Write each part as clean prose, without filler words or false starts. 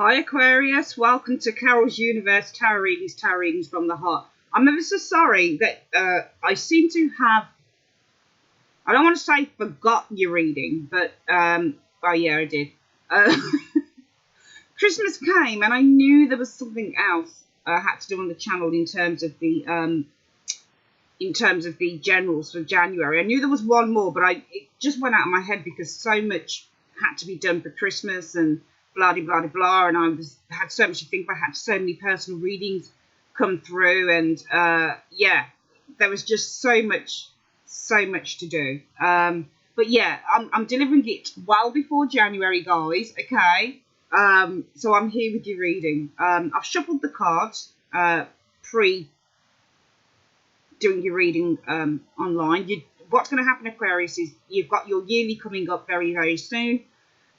Hi Aquarius, welcome to Carol's Universe Tarot Readings from the Heart. I'm ever so sorry that I seem to have, I don't want to say forgot your reading, but, oh yeah, I did. Christmas came and I knew there was something else I had to do on the channel in terms of the generals for January. I knew there was one more, but it just went out of my head because so much had to be done for Christmas and blah blah blah blah, and I had so much to think about. I had so many personal readings come through, and yeah, there was just so much to do. But yeah, I'm delivering it well before January, guys. Okay, so I'm here with your reading. I've shuffled the cards pre doing your reading online. What's going to happen, Aquarius, is you've got your yearly coming up very soon,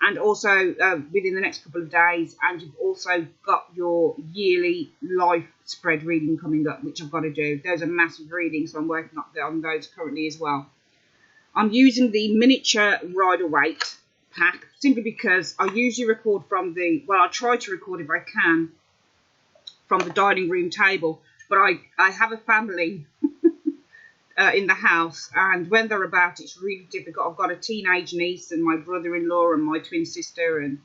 and also within the next couple of days, and you've also got your yearly life spread reading coming up, which I've got to do. Those are massive readings, so I'm working up on those currently as well. I'm using the miniature Rider-Waite pack simply because I usually record from I try to record if I can from the dining room table, but I have a family in the house, and when they're about, it's really difficult. I've got a teenage niece and my brother-in-law and my twin sister, and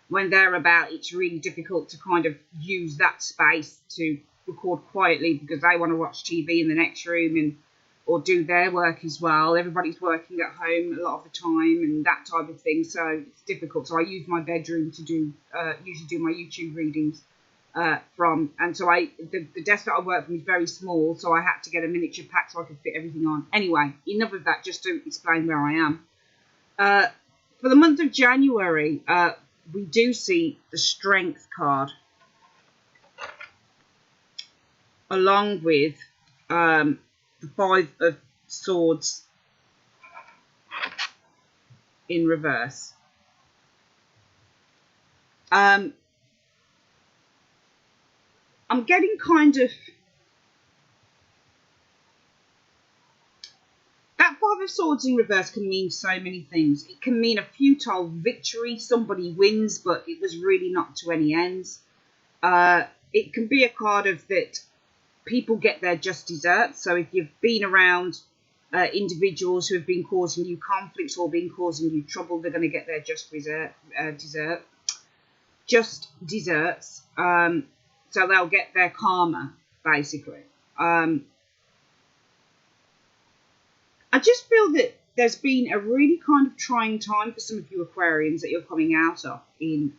when they're about, it's really difficult to kind of use that space to record quietly because they want to watch TV in the next room or do their work as well. Everybody's working at home a lot of the time and that type of thing, so it's difficult. So I use my bedroom to usually do my YouTube readings from, and so the desk that I work from is very small, so I had to get a miniature pack so I could fit everything on. Anyway, enough of that, just to explain where I am. For the month of January, we do see the Strength card along with the Five of Swords in reverse. I'm getting kind of that Five of Swords in reverse can mean so many things. It can mean a futile victory, somebody wins, but it was really not to any ends. It can be a card of that people get their just desserts. So if you've been around individuals who have been causing you conflicts or been causing you trouble, they're going to get their just desserts. So they'll get their karma, basically. I just feel that there's been a really kind of trying time for some of you Aquarians that you're coming out of in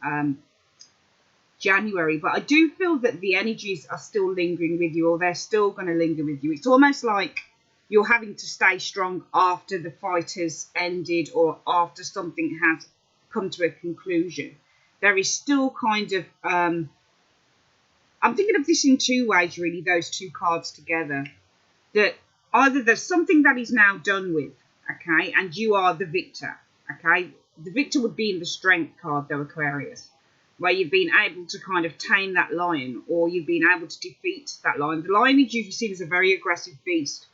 January. But I do feel that the energies are still lingering with you, or they're still going to linger with you. It's almost like you're having to stay strong after the fight has ended or after something has come to a conclusion. There is still kind of... I'm thinking of this in two ways, really, those two cards together. That either there's something that is now done with, okay, and you are the victor, okay? The victor would be in the Strength card, though, Aquarius, where you've been able to kind of tame that lion, or you've been able to defeat that lion. The lion is usually seen as a very aggressive beast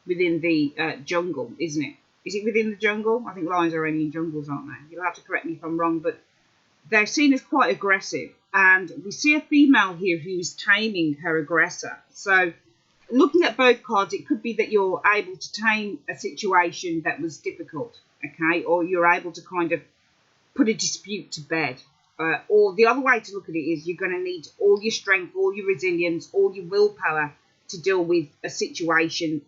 within the jungle, isn't it? Is it within the jungle? I think lions are only in jungles, aren't they? You'll have to correct me if I'm wrong, but they're seen as quite aggressive. And we see a female here who's taming her aggressor. So looking at both cards, it could be that you're able to tame a situation that was difficult, okay? Or you're able to kind of put a dispute to bed. Or the other way to look at it is you're going to need all your strength, all your resilience, all your willpower to deal with a situation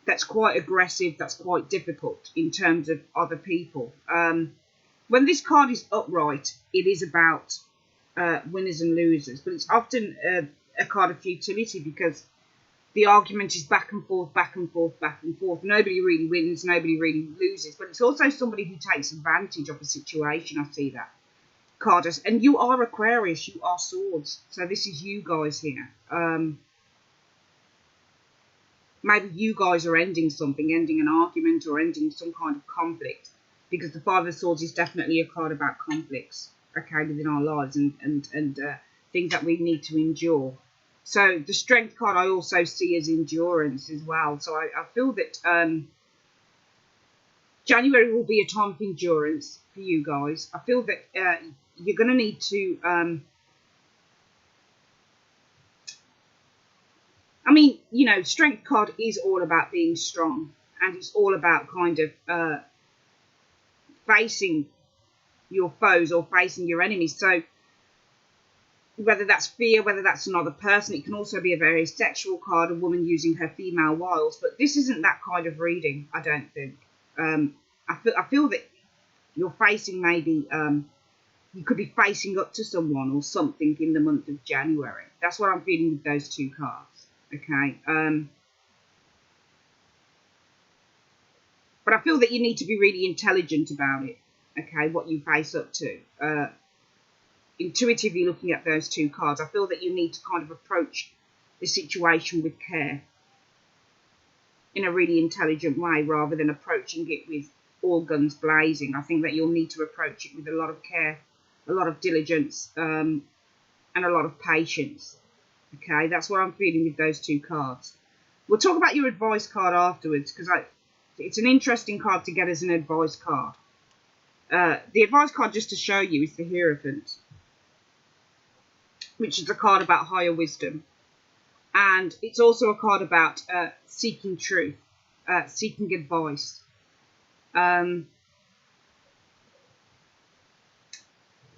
that's quite aggressive, that's quite difficult in terms of other people. When this card is upright, it is about winners and losers, but it's often a card of futility because the argument is back and forth. Nobody really wins, nobody really loses, but it's also somebody who takes advantage of a situation. I see that card as, and you are Aquarius, you are Swords, so this is you guys here. Maybe you guys are ending something, ending an argument or ending some kind of conflict, because the Five of Swords is definitely a card about conflicts, okay, within our lives and things that we need to endure. So the Strength card I also see as endurance as well. So I feel that January will be a time of endurance for you guys. I feel that you're going to need to, I mean, you know, Strength card is all about being strong, and it's all about kind of facing your foes or facing your enemies. So whether that's fear, whether that's another person, it can also be a very sexual card, a woman using her female wiles. But this isn't that kind of reading, I don't think. I feel that you're facing maybe, you could be facing up to someone or something in the month of January. That's what I'm feeling with those two cards, okay? But I feel that you need to be really intelligent about it, okay, what you face up to. Intuitively looking at those two cards, I feel that you need to kind of approach the situation with care in a really intelligent way rather than approaching it with all guns blazing. I think that you'll need to approach it with a lot of care, a lot of diligence, and a lot of patience. Okay, that's what I'm feeling with those two cards. We'll talk about your advice card afterwards, because it's an interesting card to get as an advice card. The advice card, just to show you, is the Hierophant, which is a card about higher wisdom. And it's also a card about seeking truth, seeking advice.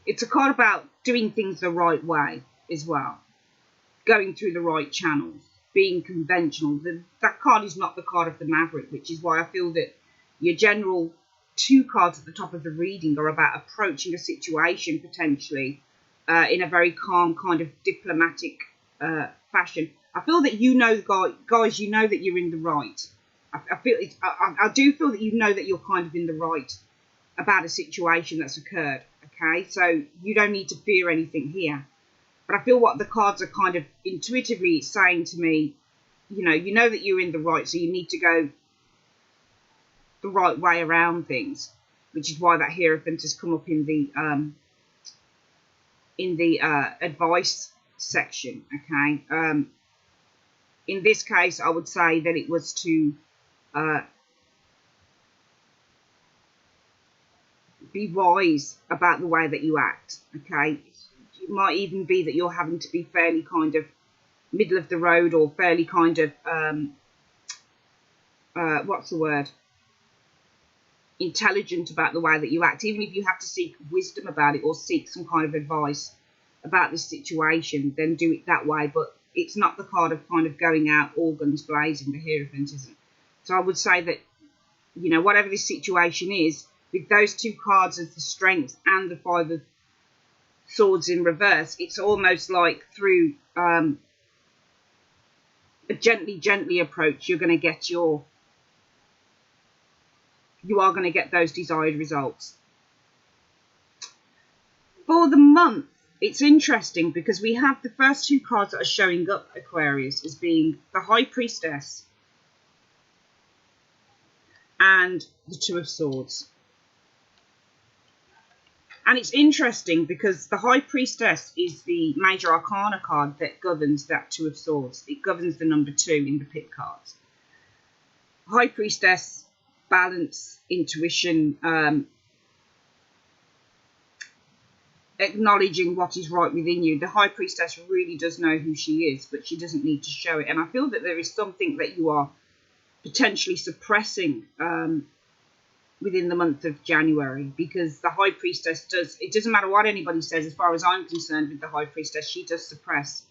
It's a card about doing things the right way as well, going through the right channels, being conventional. That card is not the card of the Maverick, which is why I feel that your general two cards at the top of the reading are about approaching a situation potentially in a very calm, kind of diplomatic fashion. I feel that you know, guys, you know that you're in the right. I do feel that you know that you're kind of in the right about a situation that's occurred, okay? So you don't need to fear anything here. But I feel what the cards are kind of intuitively saying to me, you know that you're in the right, so you need to go the right way around things, which is why that Hierophant has come up in the advice section, okay? In this case, I would say that it was to be wise about the way that you act, okay? It might even be that you're having to be fairly kind of middle of the road, or fairly kind of, what's the word? Intelligent about the way that you act, even if you have to seek wisdom about it or seek some kind of advice about this situation, then do it that way. But it's not the card of kind of going out all guns blazing. The Hierophant isn't. So I would say that, you know, whatever this situation is, with those two cards as the Strength and the Five of Swords in reverse, it's almost like through a gently approach, you are going to get those desired results. For the month, it's interesting because we have the first two cards that are showing up, Aquarius, as being the High Priestess and the Two of Swords. And it's interesting because the High Priestess is the Major Arcana card that governs that Two of Swords. It governs the number 2 in the pit cards. High Priestess, balance, intuition, acknowledging what is right within you. The High Priestess really does know who she is, but she doesn't need to show it. And I feel that there is something that you are potentially suppressing within the month of January, because the High Priestess it doesn't matter what anybody says, as far as I'm concerned with the High Priestess, she does suppress.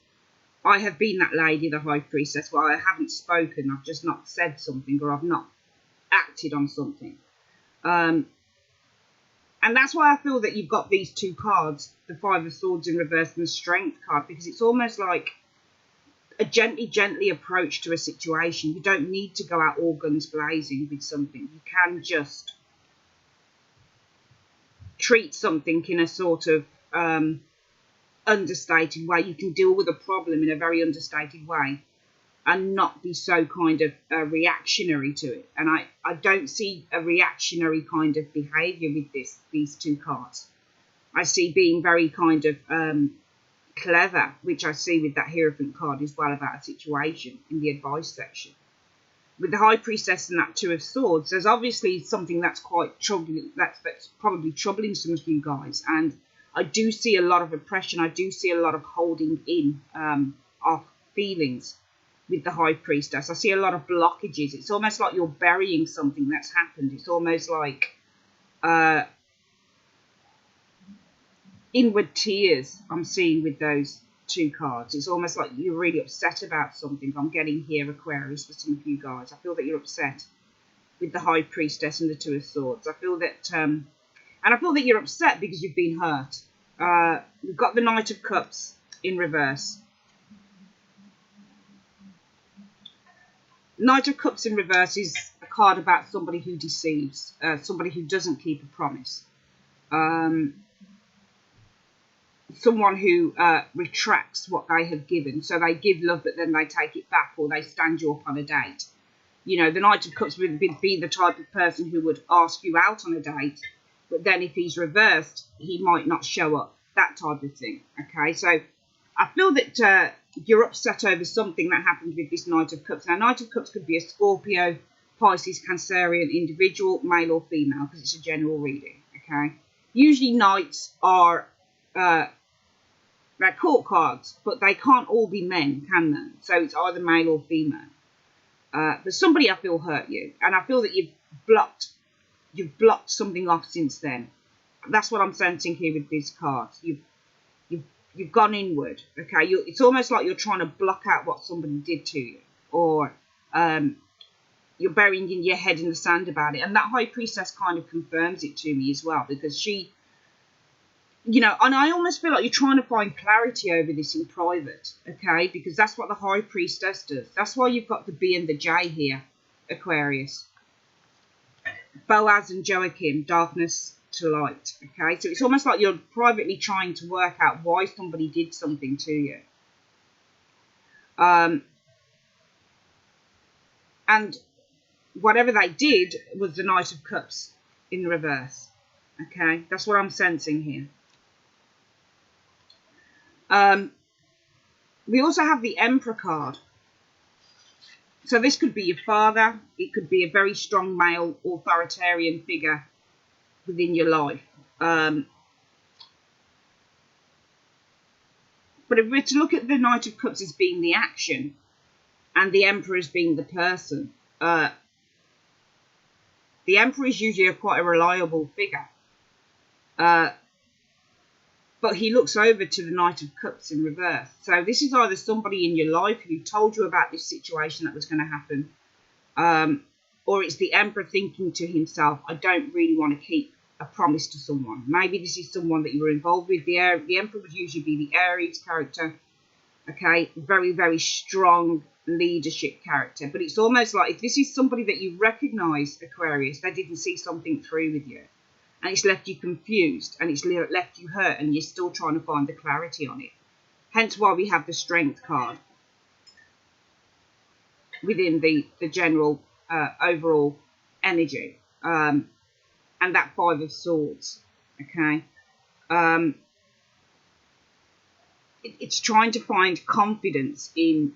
I have been that lady, the High Priestess, where I haven't spoken, I've just not said something, or I've not acted on something. And that's why I feel that you've got these two cards, the Five of Swords in reverse and the Strength card, because it's almost like a gently approach to a situation. You don't need to go out all guns blazing with something. You can just treat something in a sort of understated way. You can deal with a problem in a very understated way and not be so kind of reactionary to it. And I don't see a reactionary kind of behaviour with these two cards. I see being very kind of clever, which I see with that Hierophant card as well, about a situation in the advice section. with the High Priestess and that Two of Swords, there's obviously something that's quite troubling, that's probably troubling some of you guys. And I do see a lot of oppression. I do see a lot of holding in of feelings with the High Priestess. I see a lot of blockages. It's almost like you're burying something that's happened. It's almost like inward tears I'm seeing with those two cards. It's almost like you're really upset about something. I'm getting here, Aquarius, for some of you guys. I feel that you're upset with the High Priestess and the Two of Swords. I feel that, and I feel that you're upset because you've been hurt. We've got the Knight of Cups in reverse. Knight of Cups in reverse is a card about somebody who deceives, somebody who doesn't keep a promise. Someone who retracts what they have given. So they give love, but then they take it back, or they stand you up on a date. You know, the Knight of Cups would be the type of person who would ask you out on a date, but then if he's reversed, he might not show up. That type of thing. Okay, so I feel that you're upset over something that happened with this Knight of Cups. Now, Knight of Cups could be a Scorpio, Pisces, Cancerian individual, male or female, because it's a general reading. Okay, usually Knights are they're court cards, but they can't all be men, can they? So it's either male or female. But somebody, I feel, hurt you, and I feel that you've blocked something off since then. That's what I'm sensing here with these cards. You've gone inward. Okay, it's almost like you're trying to block out what somebody did to you, or you're burying in your head in the sand about it. And that High Priestess kind of confirms it to me as well, because she, you know, and I almost feel like you're trying to find clarity over this in private, okay? Because that's what the High Priestess does. That's why you've got the B and the J here, Aquarius. Boaz and Joachim, darkness to light, okay? So it's almost like you're privately trying to work out why somebody did something to you. And whatever they did was the Knight of Cups in reverse, okay? That's what I'm sensing here. We also have the Emperor card. So this could be your father. It could be a very strong male authoritarian figure within your life. But if we're to look at the Knight of Cups as being the action and the Emperor as being the person, the Emperor is usually quite a reliable figure. But he looks over to the Knight of Cups in reverse. So this is either somebody in your life who told you about this situation that was going to happen, or it's the Emperor thinking to himself, I don't really want to keep a promise to someone. Maybe this is someone that you were involved with. The Emperor would usually be the Aries character, okay? Very, very strong leadership character. But it's almost like if this is somebody that you recognise, Aquarius, they didn't see something through with you. And it's left you confused, and it's left you hurt, and you're still trying to find the clarity on it. Hence why we have the Strength card within the general overall energy. And that Five of Swords, okay? It's trying to find confidence in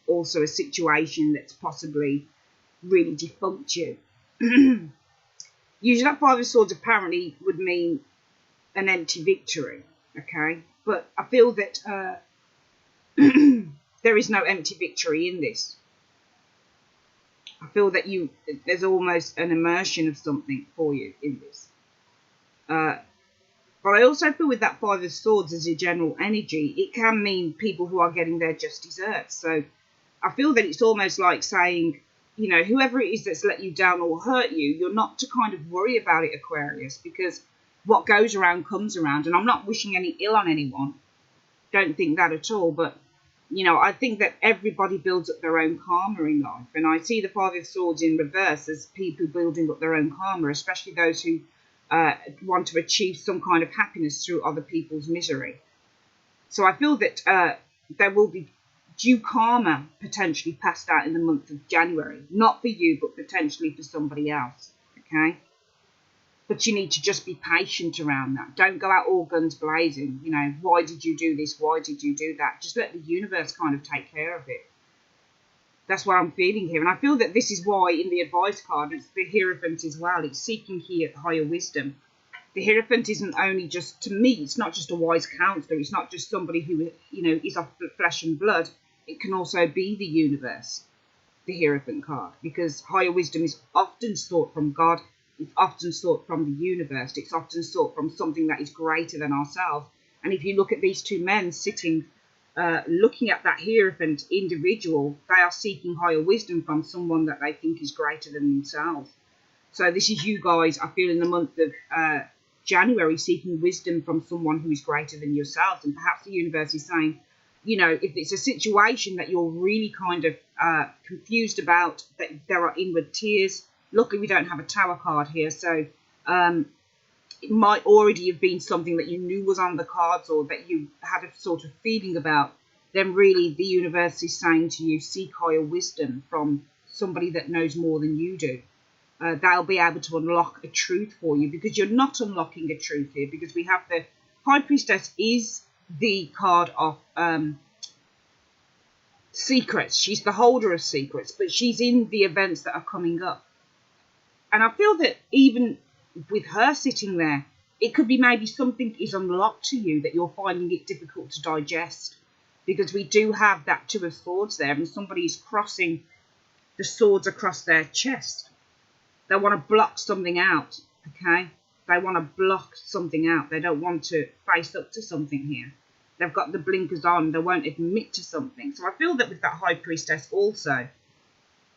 also a situation that's possibly really defunct you. Usually that Five of Swords apparently would mean an empty victory, okay? But I feel that there is no empty victory in this. I feel that there's almost an immersion of something for you in this. But I also feel with that Five of Swords as a general energy, it can mean people who are getting their just desserts. So I feel that it's almost like saying, you know, whoever it is that's let you down or hurt you, you're not to kind of worry about it, Aquarius, because what goes around comes around. And I'm not wishing any ill on anyone. Don't think that at all. But, you know, I think that everybody builds up their own karma in life. And I see the Five of Swords in reverse as people building up their own karma, especially those who want to achieve some kind of happiness through other people's misery. So I feel that there will be due karma potentially passed out in the month of January. Not for you, but potentially for somebody else, okay? But you need to just be patient around that. Don't go out all guns blazing. You know, why did you do this? Why did you do that? Just let the universe kind of take care of it. That's what I'm feeling here. And I feel that this is why in the advice card, it's the Hierophant as well. It's seeking here higher wisdom. The Hierophant isn't only just, to me, it's not just a wise counselor. It's not just somebody who, is of flesh and blood. It can also be the universe, the Hierophant card, because higher wisdom is often sought from God. It's often sought from the universe. It's often sought from something that is greater than ourselves. And if you look at these two men sitting, looking at that Hierophant individual, they are seeking higher wisdom from someone that they think is greater than themselves. So this is you guys, I feel, in the month of January, seeking wisdom from someone who is greater than yourselves. And perhaps the universe is saying, if it's a situation that you're really kind of confused about, that there are inward tears. Luckily, we don't have a Tower card here, so it might already have been something that you knew was on the cards, or that you had a sort of feeling about. Then really the universe is saying to you, seek higher wisdom from somebody that knows more than you do. They'll be able to unlock a truth for you, because you're not unlocking a truth here, because we have the High Priestess is the card of secrets. She's the holder of secrets, but she's in the events that are coming up. And I feel that even with her sitting there, it could be maybe something is unlocked to you that you're finding it difficult to digest, because we do have that Two of Swords there, and somebody is crossing the swords across their chest. They want to block something out, okay? They want to block something out. They don't want to face up to something here. They've got the blinkers on. They won't admit to something. So I feel that with that High Priestess also,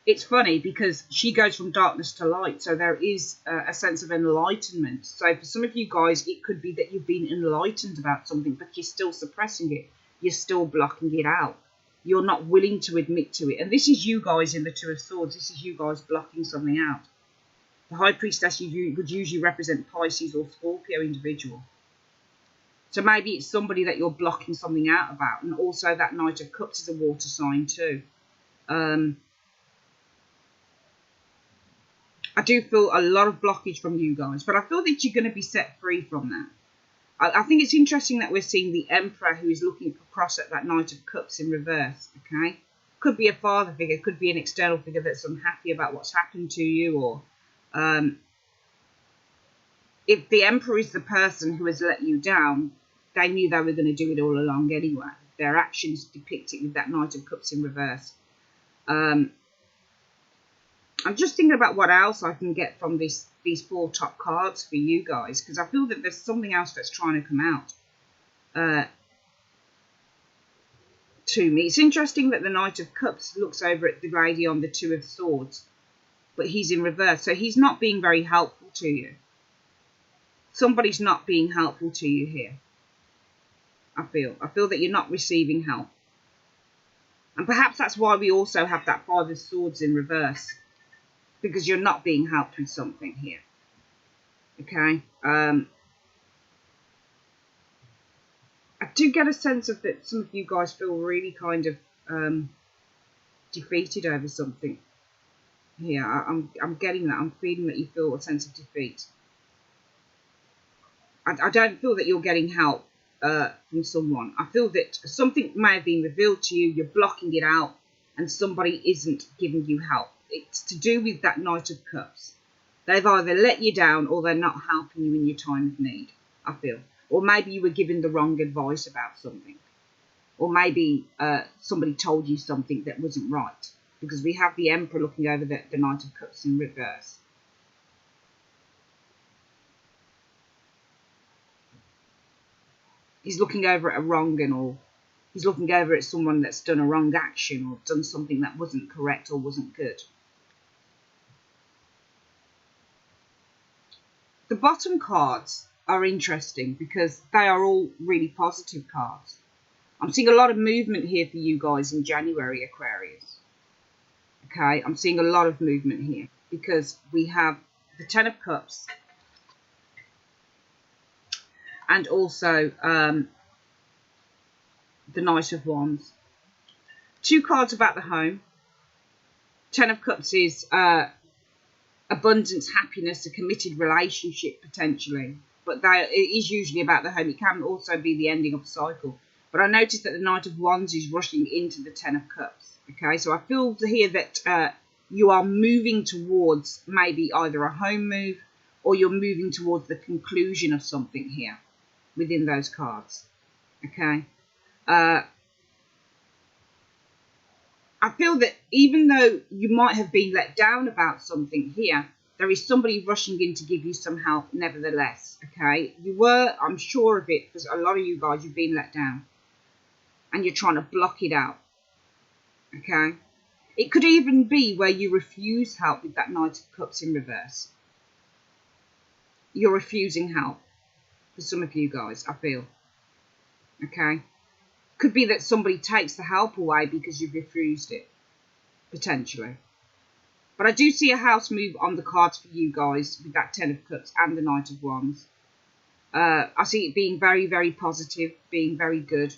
it's funny because she goes from darkness to light. So there is a sense of enlightenment. So for some of you guys, it could be that you've been enlightened about something, but you're still suppressing it. You're still blocking it out. You're not willing to admit to it. And this is you guys in the Two of Swords. This is you guys blocking something out. The High Priestess would usually represent Pisces or Scorpio individual. So maybe it's somebody that you're blocking something out about. And also that Knight of Cups is a water sign too. I do feel a lot of blockage from you guys. But I feel that you're going to be set free from that. I think it's interesting that we're seeing the Emperor who is looking across at that Knight of Cups in reverse. Okay, could be a father figure. Could be an external figure that's unhappy about what's happened to you, or if the Emperor is the person who has let you down, they knew they were going to do it all along anyway. Their actions depict it with that Knight of Cups in reverse. I'm just thinking about what else I can get from these four top cards for you guys, because I feel that there's something else that's trying to come out to me. It's interesting that the Knight of Cups looks over at the lady on the Two of Swords, but he's in reverse, so he's not being very helpful to you. Somebody's not being helpful to you here. I feel that you're not receiving help. And perhaps that's why we also have that Five of Swords in reverse, because you're not being helped with something here. Okay? I do get a sense of that some of you guys feel really kind of defeated over something. Here, I'm getting that. I'm feeling that you feel a sense of defeat. I don't feel that you're getting help from someone. I feel that something may have been revealed to you. You're blocking it out, and somebody isn't giving you help. It's to do with that Knight of Cups. They've either let you down, or they're not helping you in your time of need, I feel. Or maybe you were given the wrong advice about something. Or maybe somebody told you something that wasn't right. Because we have the Emperor looking over the Knight of Cups in reverse. He's looking over at a wrong-un, or he's looking over at someone that's done a wrong action, or done something that wasn't correct or wasn't good. The bottom cards are interesting because they are all really positive cards. I'm seeing a lot of movement here for you guys in January, Aquarius. Okay, I'm seeing a lot of movement here because we have the Ten of Cups and also the Knight of Wands. Two cards about the home. Ten of Cups is abundance, happiness, a committed relationship potentially. But it is usually about the home. It can also be the ending of a cycle. But I noticed that the Knight of Wands is rushing into the Ten of Cups. Okay, so I feel here that you are moving towards maybe either a home move, or you're moving towards the conclusion of something here within those cards. Okay. I feel that even though you might have been let down about something here, there is somebody rushing in to give you some help nevertheless. Okay. You were, I'm sure of it, because a lot of you guys, you've been let down. And you're trying to block it out. Okay. It could even be where you refuse help with that Knight of Cups in reverse. You're refusing help for some of you guys, I feel. Okay. Could be that somebody takes the help away because you've refused it. Potentially. But I do see a house move on the cards for you guys with that Ten of Cups and the Knight of Wands. I see it being very, very positive, being very good.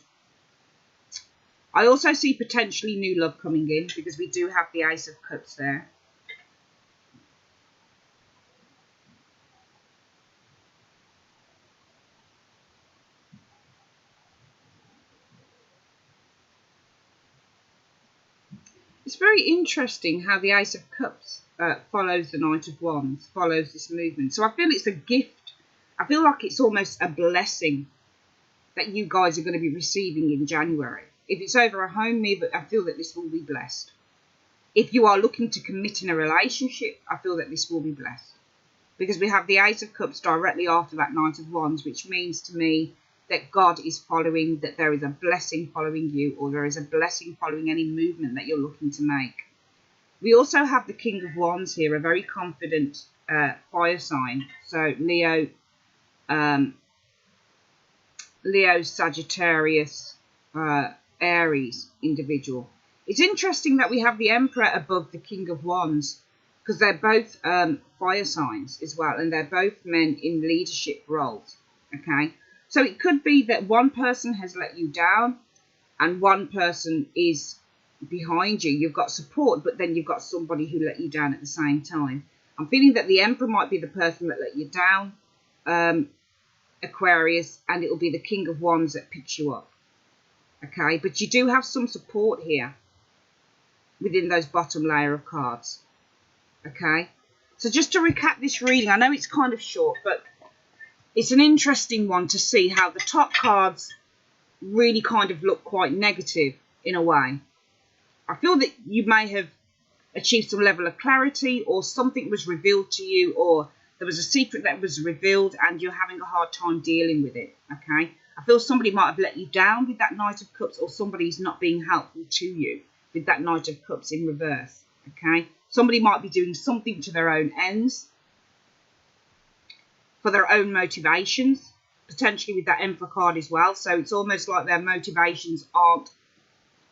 I also see potentially new love coming in because we do have the Ace of Cups there. It's very interesting how the Ace of Cups follows the Knight of Wands, follows this movement. So I feel it's a gift. I feel like it's almost a blessing that you guys are going to be receiving in January. If it's over a home move, I feel that this will be blessed. If you are looking to commit in a relationship, I feel that this will be blessed. Because we have the Ace of Cups directly after that Knight of Wands, which means to me that God is following, that there is a blessing following you, or there is a blessing following any movement that you're looking to make. We also have the King of Wands here, a very confident fire sign. So Leo, Sagittarius, Aries individual. It's interesting that we have the Emperor above the King of Wands, because they're both fire signs as well, and they're both men in leadership roles. Okay. So it could be that one person has let you down and one person is behind you. You've got support, but then you've got somebody who let you down at the same time. I'm feeling that the Emperor might be the person that let you down, Aquarius, and it will be the King of Wands that picks you up. Okay, but you do have some support here within those bottom layer of cards. Okay, so just to recap this reading, I know it's kind of short, but it's an interesting one to see how the top cards really kind of look quite negative in a way. I feel that you may have achieved some level of clarity, or something was revealed to you, or there was a secret that was revealed and you're having a hard time dealing with it. Okay, I feel somebody might have let you down with that Knight of Cups, or somebody's not being helpful to you with that Knight of Cups in reverse. Okay, somebody might be doing something to their own ends, for their own motivations, potentially with that Emperor card as well. So it's almost like their motivations aren't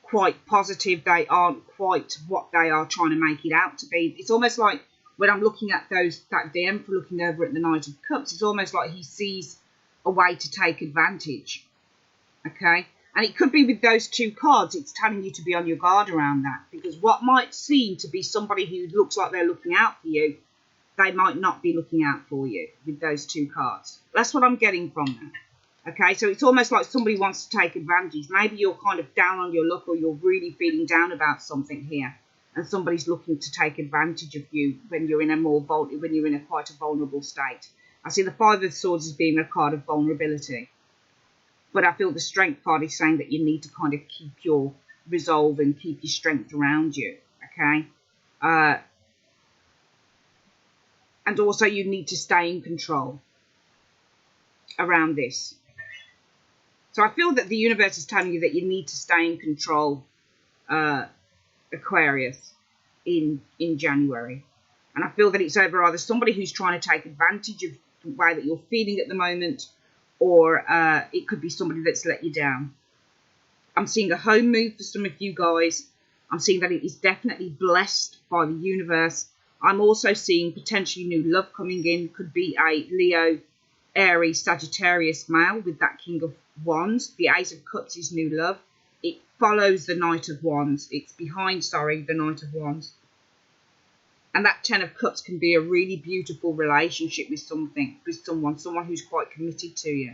quite positive. They aren't quite what they are trying to make it out to be. It's almost like when I'm looking at the Emperor looking over at the Knight of Cups, it's almost like he sees a way to take advantage. Okay? And it could be with those two cards, it's telling you to be on your guard around that. Because what might seem to be somebody who looks like they're looking out for you, they might not be looking out for you with those two cards. That's what I'm getting from them. Okay, so it's almost like somebody wants to take advantage. Maybe you're kind of down on your luck, or you're really feeling down about something here, and somebody's looking to take advantage of you when you're in a quite a vulnerable state. I see the Five of Swords as being a card of vulnerability, but I feel the Strength card is saying that you need to kind of keep your resolve and keep your strength around you. Okay. And also you need to stay in control around this. So I feel that the universe is telling you that you need to stay in control, Aquarius, in January. And I feel that it's over either somebody who's trying to take advantage of the way that you're feeling at the moment, or it could be somebody that's let you down. I'm seeing a home move for some of you guys. I'm seeing that it is definitely blessed by the universe. I'm also seeing potentially new love coming in. Could be a Leo, Aries, Sagittarius male with that King of Wands. The Ace of Cups is new love. It follows the Knight of Wands. It's behind, the Knight of Wands. And that Ten of Cups can be a really beautiful relationship with someone who's quite committed to you.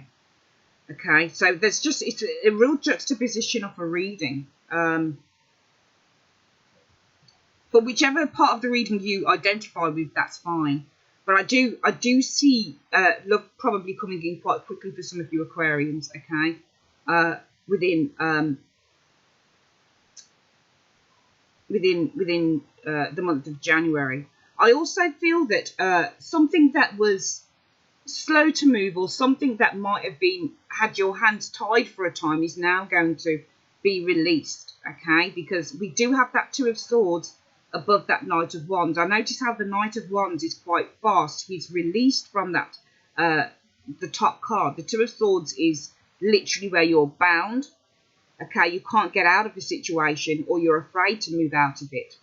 Okay, so it's a real juxtaposition of a reading. But whichever part of the reading you identify with, that's fine. But I do see love probably coming in quite quickly for some of you Aquarians, okay? Within the month of January. I also feel that something that was slow to move, or something that might have been had your hands tied for a time, is now going to be released, okay? Because we do have that Two of Swords above that Knight of Wands. I notice how the Knight of Wands is quite fast. He's released from that the top card. The Two of Swords is literally where you're bound, okay? You can't get out of the situation, or you're afraid to move out of it.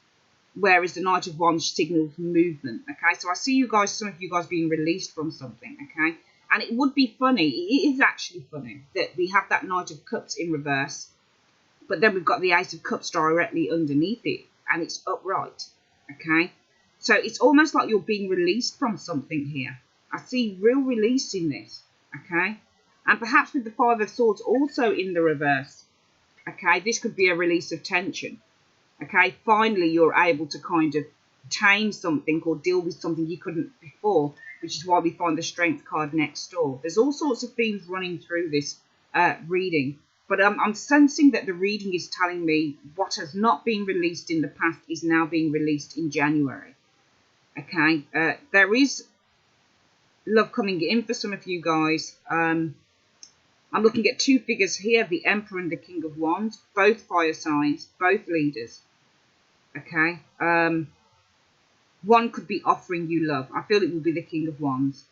Whereas the Knight of Wands signals movement, okay? So I see you guys, some of you guys being released from something, okay? And it would be funny, it is actually funny, that we have that Knight of Cups in reverse, but then we've got the Ace of Cups directly underneath it, and it's upright, okay? So it's almost like you're being released from something here. I see real release in this, okay? And perhaps with the Five of Swords also in the reverse, okay? This could be a release of tension. Okay, finally you're able to kind of tame something or deal with something you couldn't before, which is why we find the Strength card next door. There's all sorts of themes running through this reading, but I'm sensing that the reading is telling me what has not been released in the past is now being released in January. Okay, there is love coming in for some of you guys. I'm looking at two figures here, the Emperor and the King of Wands, both fire signs, both leaders. Okay, one could be offering you love. I feel it will be the King of Wands.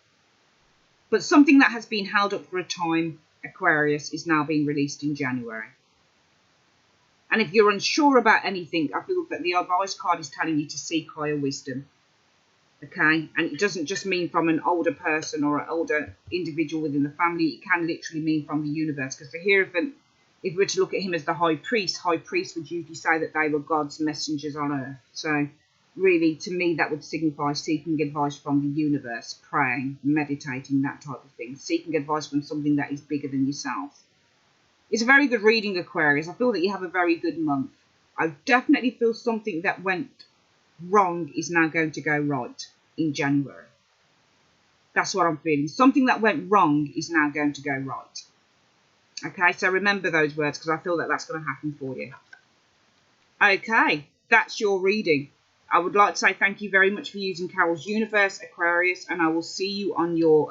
But something that has been held up for a time, Aquarius, is now being released in January. And if you're unsure about anything, I feel that the advice card is telling you to seek higher wisdom. Okay, and it doesn't just mean from an older person or an older individual within the family. It can literally mean from the universe. Because for Hierophant, if we were to look at him as the high priest would usually say that they were God's messengers on earth. So really, to me, that would signify seeking advice from the universe, praying, meditating, that type of thing. Seeking advice from something that is bigger than yourself. It's a very good reading, Aquarius. I feel that you have a very good month. I definitely feel something that went wrong is now going to go right in January. That's what I'm feeling. Something that went wrong is now going to go right. Okay, so remember those words, because I feel that that's going to happen for you. Okay, that's your reading. I would like to say thank you very much for using Carol's Universe, Aquarius, and I will see you on your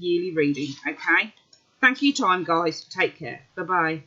yearly reading, okay? Thank you for your time, guys. Take care. Bye-bye.